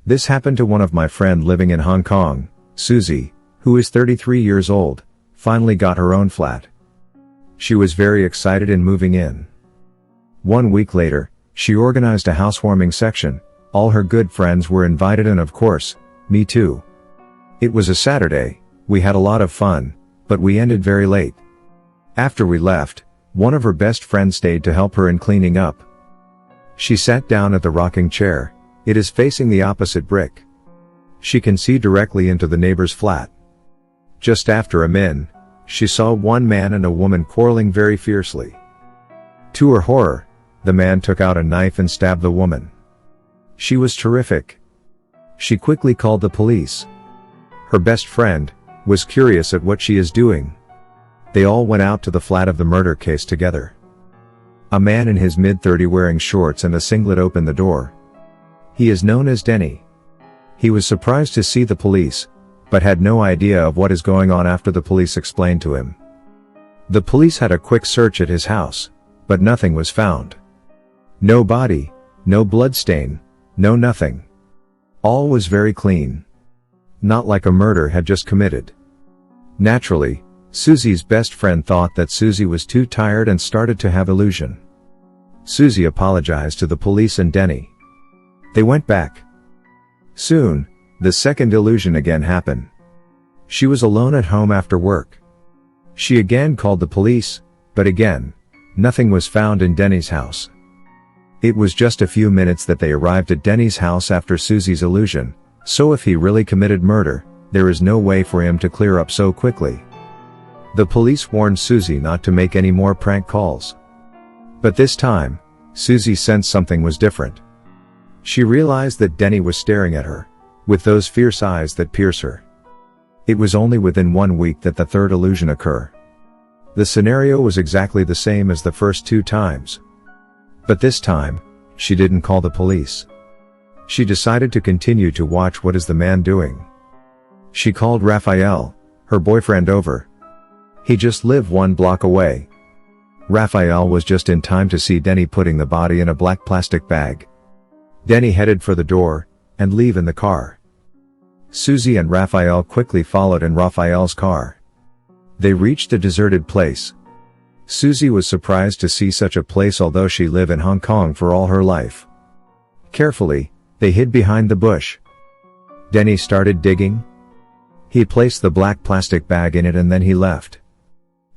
This happened to one of my friend living in Hong Kong. Susie, who is 33 years old, finally got her own flat. She was very excited in moving in. 1 week later, she organized a housewarming section. All her good friends were invited and of course, me too. It was a Saturday, we had a lot of fun, but we ended very late. After we left, one of her best friends stayed to help her in cleaning up. She sat down at the rocking chair. It is facing the opposite brick. She can see directly into the neighbor's flat. Just after a minute, she saw one man and a woman quarreling very fiercely. To her horror, the man took out a knife and stabbed the woman. She was terrific. She quickly called the police. Her best friend was curious at what she is doing. They all went out to the flat of the murder case together. A man in his mid-30s wearing shorts and a singlet opened the door. He is known as Denny. He was surprised to see the police, but had no idea of what is going on after the police explained to him. The police had a quick search at his house, but nothing was found. No body, no blood stain, no nothing. All was very clean. Not like a murder had just committed. Naturally, Susie's best friend thought that Susie was too tired and started to have illusion. Susie apologized to the police and Denny. They went back. Soon, the second illusion again happened. She was alone at home after work. She again called the police, but again, nothing was found in Denny's house. It was just a few minutes that they arrived at Denny's house after Susie's illusion, so if he really committed murder, there is no way for him to clear up so quickly. The police warned Susie not to make any more prank calls. But this time, Susie sensed something was different. She realized that Denny was staring at her, with those fierce eyes that pierce her. It was only within 1 week that the third illusion occurred. The scenario was exactly the same as the first 2 times. But this time, she didn't call the police. She decided to continue to watch what is the man doing. She called Raphael, her boyfriend, over. He just lived 1 block away. Raphael was just in time to see Denny putting the body in a black plastic bag. Denny headed for the door, and leave in the car. Susie and Raphael quickly followed in Raphael's car. They reached a deserted place. Susie was surprised to see such a place although she lived in Hong Kong for all her life. Carefully, they hid behind the bush. Denny started digging. He placed the black plastic bag in it and then he left.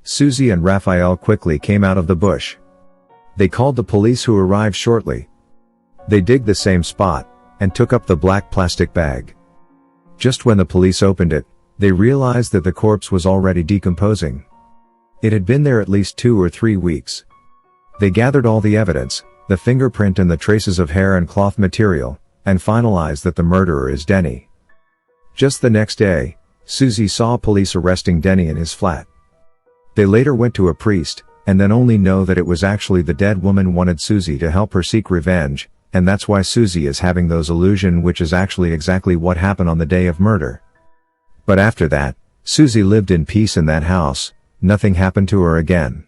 Susie and Raphael quickly came out of the bush. They called the police who arrived shortly. They digged the same spot, and took up the black plastic bag. Just when the police opened it, they realized that the corpse was already decomposing. It had been there at least 2 or 3 weeks. They gathered all the evidence, the fingerprint and the traces of hair and cloth material, and finalized that the murderer is Denny. Just the next day, Susie saw police arresting Denny in his flat. They later went to a priest, and then only know that it was actually the dead woman wanted Susie to help her seek revenge, and that's why Susie is having those illusions, which is actually exactly what happened on the day of murder. But after that, Susie lived in peace in that house, nothing happened to her again.